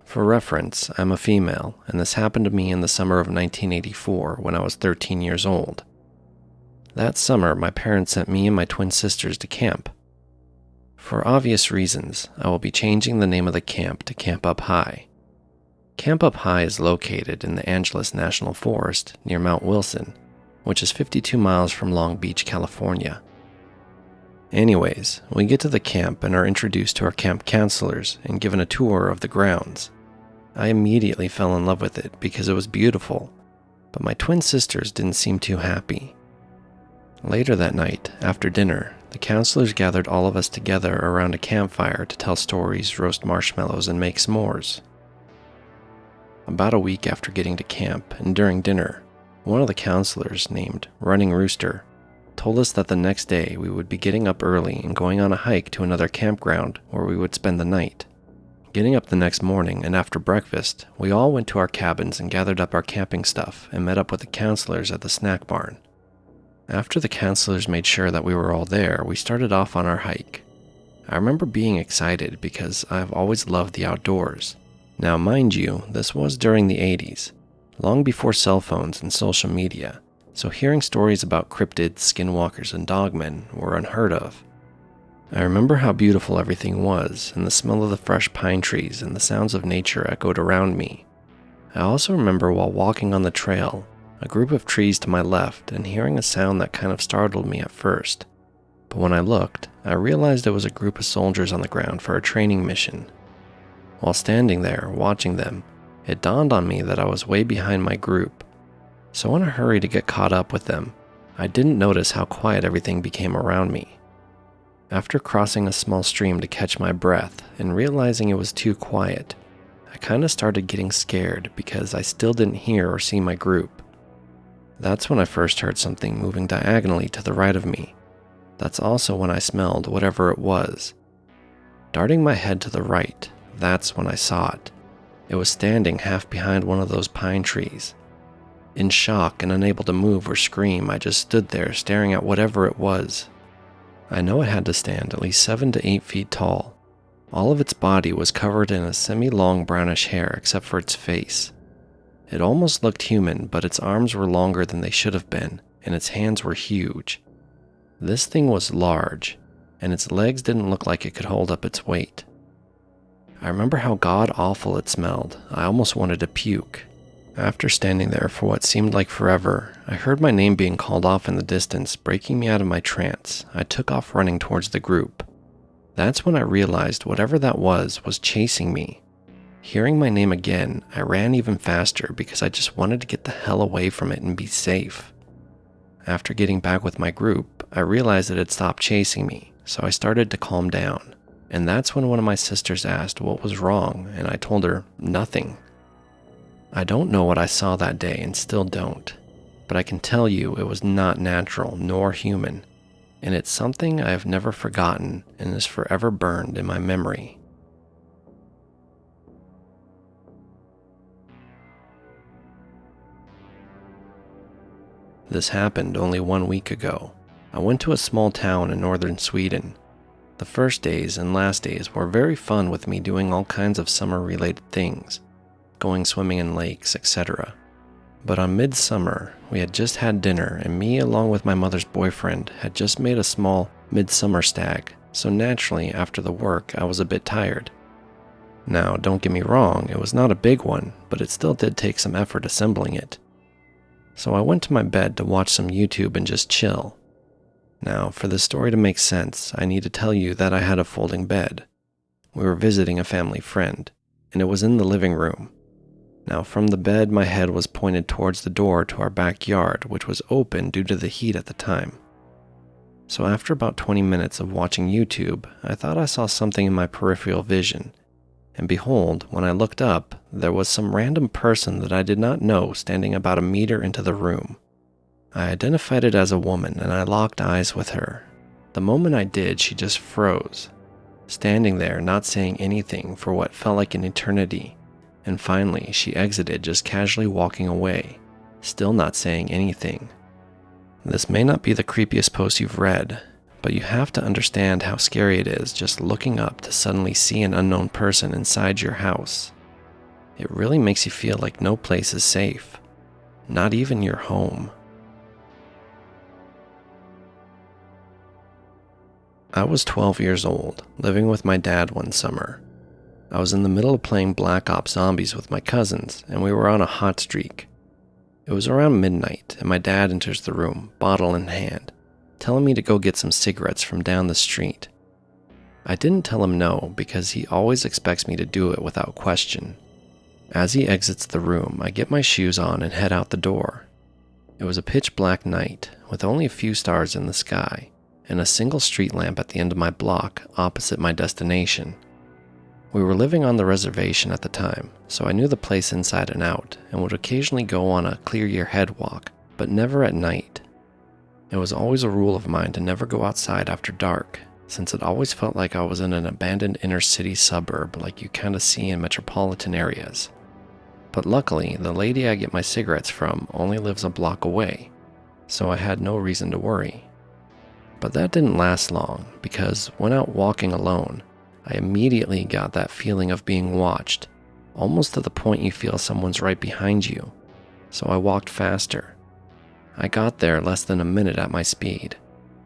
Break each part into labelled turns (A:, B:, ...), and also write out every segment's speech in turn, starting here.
A: For reference, I'm a female, and this happened to me in the summer of 1984 when I was 13 years old. That summer, my parents sent me and my twin sisters to camp. For obvious reasons, I will be changing the name of the camp to Camp Up High. Camp Up High is located in the Angeles National Forest near Mount Wilson, which is 52 miles from Long Beach, California. Anyways, we get to the camp and are introduced to our camp counselors and given a tour of the grounds. I immediately fell in love with it because it was beautiful, but my twin sisters didn't seem too happy. Later that night, after dinner, the counselors gathered all of us together around a campfire to tell stories, roast marshmallows, and make s'mores. About a week after getting to camp and during dinner, one of the counselors, named Running Rooster, told us that the next day we would be getting up early and going on a hike to another campground where we would spend the night. Getting up the next morning and after breakfast, we all went to our cabins and gathered up our camping stuff and met up with the counselors at the snack barn. After the counselors made sure that we were all there, we started off on our hike. I remember being excited because I've always loved the outdoors. Now, mind you, this was during the 80s, long before cell phones and social media, so hearing stories about cryptids, skinwalkers, and dogmen were unheard of. I remember how beautiful everything was, and the smell of the fresh pine trees and the sounds of nature echoed around me. I also remember while walking on the trail, a group of trees to my left, and hearing a sound that kind of startled me at first. But when I looked, I realized it was a group of soldiers on the ground for a training mission. While standing there, watching them, it dawned on me that I was way behind my group. So in a hurry to get caught up with them, I didn't notice how quiet everything became around me. After crossing a small stream to catch my breath and realizing it was too quiet, I kind of started getting scared because I still didn't hear or see my group. That's when I first heard something moving diagonally to the right of me. That's also when I smelled whatever it was. Darting my head to the right, that's when I saw it. It was standing half behind one of those pine trees. In shock and unable to move or scream, I just stood there staring at whatever it was. I know it had to stand at least 7 to 8 feet tall. All of its body was covered in a semi-long brownish hair except for its face. It almost looked human, but its arms were longer than they should have been, and its hands were huge. This thing was large, and its legs didn't look like it could hold up its weight. I remember how god-awful it smelled. I almost wanted to puke. After standing there for what seemed like forever, I heard my name being called off in the distance, breaking me out of my trance. I took off running towards the group. That's when I realized whatever that was chasing me. Hearing my name again, I ran even faster because I just wanted to get the hell away from it and be safe. After getting back with my group, I realized it had stopped chasing me, so I started to calm down. And that's when one of my sisters asked what was wrong, and I told her nothing. I don't know what I saw that day and still don't, but I can tell you it was not natural nor human, and it's something I have never forgotten and is forever burned in my memory. This happened only 1 week ago. I went to a small town in northern Sweden. The first days and last days were very fun with me doing all kinds of summer-related things, going swimming in lakes, etc. But on midsummer, we had just had dinner and me along with my mother's boyfriend had just made a small midsummer stag, so naturally after the work I was a bit tired. Now don't get me wrong, it was not a big one, but it still did take some effort assembling it. So I went to my bed to watch some YouTube and just chill. Now, for this story to make sense, I need to tell you that I had a folding bed. We were visiting a family friend, and it was in the living room. Now, from the bed, my head was pointed towards the door to our backyard, which was open due to the heat at the time. So after about 20 minutes of watching YouTube, I thought I saw something in my peripheral vision. And behold, when I looked up, there was some random person that I did not know standing about a meter into the room. I identified it as a woman, and I locked eyes with her. The moment I did, she just froze, standing there not saying anything for what felt like an eternity. And finally, she exited, just casually walking away, still not saying anything. This may not be the creepiest post you've read, but you have to understand how scary it is just looking up to suddenly see an unknown person inside your house. It really makes you feel like no place is safe, not even your home. I was 12 years old, living with my dad one summer. I was in the middle of playing Black Ops Zombies with my cousins, and we were on a hot streak. It was around midnight, and my dad enters the room, bottle in hand, telling me to go get some cigarettes from down the street. I didn't tell him no, because he always expects me to do it without question. As he exits the room, I get my shoes on and head out the door. It was a pitch black night, with only a few stars in the sky, and a single street lamp at the end of my block opposite my destination. We were living on the reservation at the time, so I knew the place inside and out, and would occasionally go on a clear year head walk, but never at night. It was always a rule of mine to never go outside after dark, since it always felt like I was in an abandoned inner city suburb like you kind of see in metropolitan areas. But luckily, the lady I get my cigarettes from only lives a block away, so I had no reason to worry. But that didn't last long, because when out walking alone, I immediately got that feeling of being watched, almost to the point you feel someone's right behind you, so I walked faster. I got there less than a minute at my speed,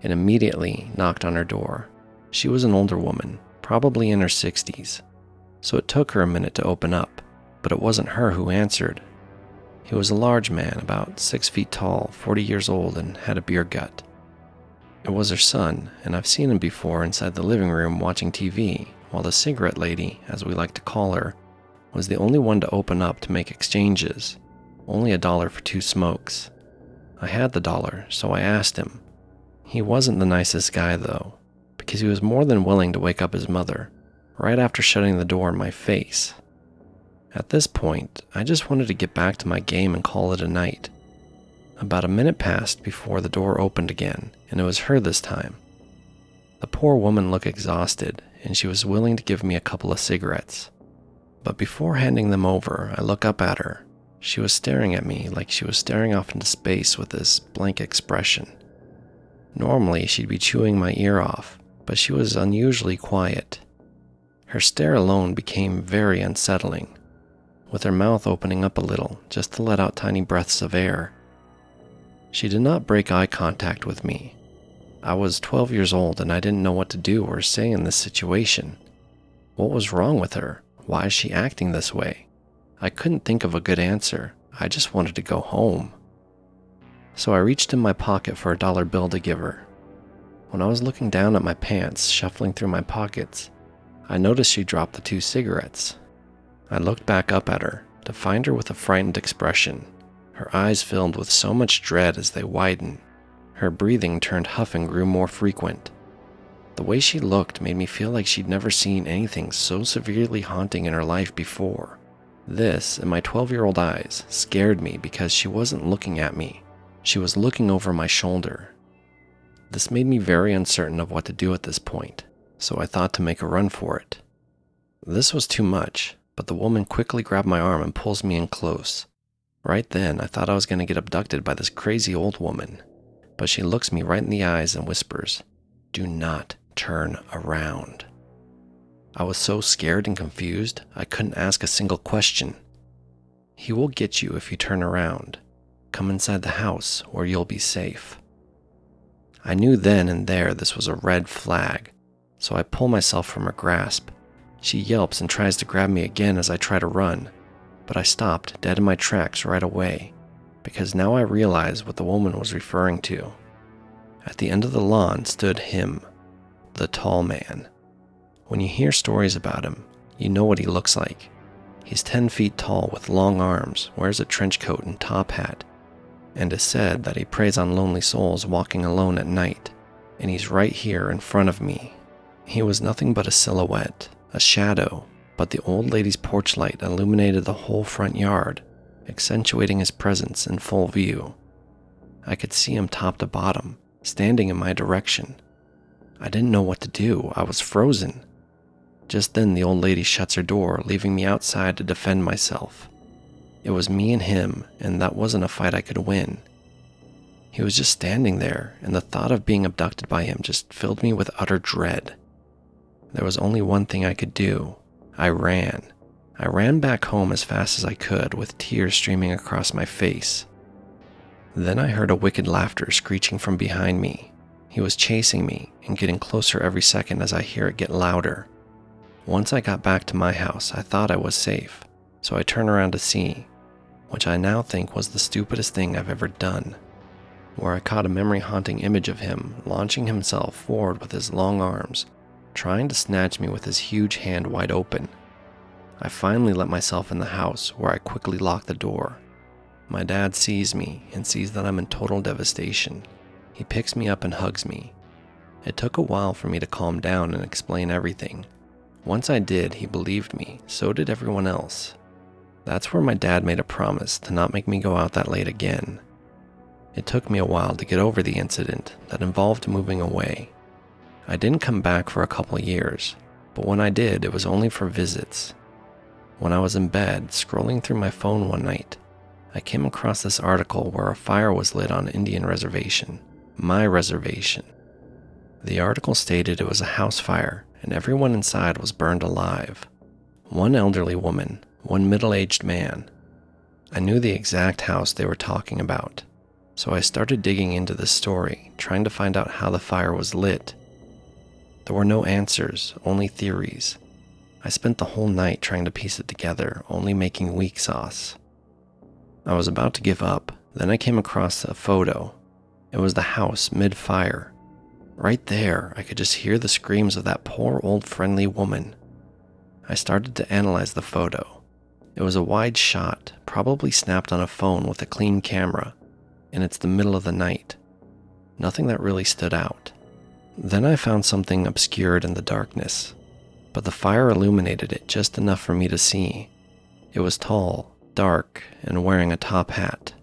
A: and immediately knocked on her door. She was an older woman, probably in her 60s, so it took her a minute to open up, but it wasn't her who answered. He was a large man, about 6 feet tall, 40 years old, and had a beer gut. It was her son, and I've seen him before inside the living room watching TV, while the cigarette lady, as we like to call her, was the only one to open up to make exchanges, only $1 for 2 smokes. I had the $1, so I asked him. He wasn't the nicest guy though, because he was more than willing to wake up his mother, right after shutting the door in my face. At this point, I just wanted to get back to my game and call it a night. About a minute passed before the door opened again, and it was her this time. The poor woman looked exhausted, and she was willing to give me a couple of cigarettes. But before handing them over, I look up at her. She was staring at me like she was staring off into space with this blank expression. Normally, she'd be chewing my ear off, but she was unusually quiet. Her stare alone became very unsettling, with her mouth opening up a little just to let out tiny breaths of air. She did not break eye contact with me. I was 12 years old and I didn't know what to do or say in this situation. What was wrong with her? Why is she acting this way? I couldn't think of a good answer. I just wanted to go home. So I reached in my pocket for a $1 bill to give her. When I was looking down at my pants, shuffling through my pockets, I noticed she dropped the 2 cigarettes. I looked back up at her to find her with a frightened expression. Her eyes filled with so much dread as they widened. Her breathing turned huff and grew more frequent. The way she looked made me feel like she'd never seen anything so severely haunting in her life before. This, in my 12-year-old eyes, scared me because she wasn't looking at me. She was looking over my shoulder. This made me very uncertain of what to do at this point, so I thought to make a run for it. This was too much, but the woman quickly grabbed my arm and pulls me in close. Right then, I thought I was going to get abducted by this crazy old woman, but she looks me right in the eyes and whispers, "Do not turn around." I was so scared and confused, I couldn't ask a single question. "He will get you if you turn around. Come inside the house or you'll be safe." I knew then and there this was a red flag, so I pull myself from her grasp. She yelps and tries to grab me again as I try to run, but I stopped dead in my tracks right away, because now I realized what the woman was referring to. At the end of the lawn stood him, the tall man. When you hear stories about him, you know what he looks like. He's 10 feet tall with long arms, wears a trench coat and top hat, and is said that he preys on lonely souls walking alone at night, and he's right here in front of me. He was nothing but a silhouette, a shadow, but the old lady's porch light illuminated the whole front yard, accentuating his presence in full view. I could see him top to bottom, standing in my direction. I didn't know what to do. I was frozen. Just then the old lady shuts her door, leaving me outside to defend myself. It was me and him, and that wasn't a fight I could win. He was just standing there, and the thought of being abducted by him just filled me with utter dread. There was only one thing I could do. I ran. I ran back home as fast as I could, with tears streaming across my face. Then I heard a wicked laughter screeching from behind me. He was chasing me and getting closer every second as I hear it get louder. Once I got back to my house, I thought I was safe, so I turned around to see, which I now think was the stupidest thing I've ever done, where I caught a memory-haunting image of him launching himself forward with his long arms, trying to snatch me with his huge hand wide open. I finally let myself in the house, where I quickly locked the door. My dad sees me and sees that I'm in total devastation. He picks me up and hugs me. It took a while for me to calm down and explain everything. Once I did, he believed me, so did everyone else. That's where my dad made a promise to not make me go out that late again. It took me a while to get over the incident that involved moving away. I didn't come back for a couple years, but when I did, it was only for visits. When I was in bed, scrolling through my phone one night, I came across this article where a fire was lit on an Indian reservation, my reservation. The article stated it was a house fire and everyone inside was burned alive. One elderly woman, one middle-aged man. I knew the exact house they were talking about, so I started digging into this story, trying to find out how the fire was lit. There were no answers, only theories. I spent the whole night trying to piece it together, only making weak sauce. I was about to give up, then I came across a photo. It was the house mid-fire. Right there, I could just hear the screams of that poor old friendly woman. I started to analyze the photo. It was a wide shot, probably snapped on a phone with a clean camera, and it's the middle of the night. Nothing that really stood out. Then I found something obscured in the darkness, but the fire illuminated it just enough for me to see. It was tall, dark, and wearing a top hat.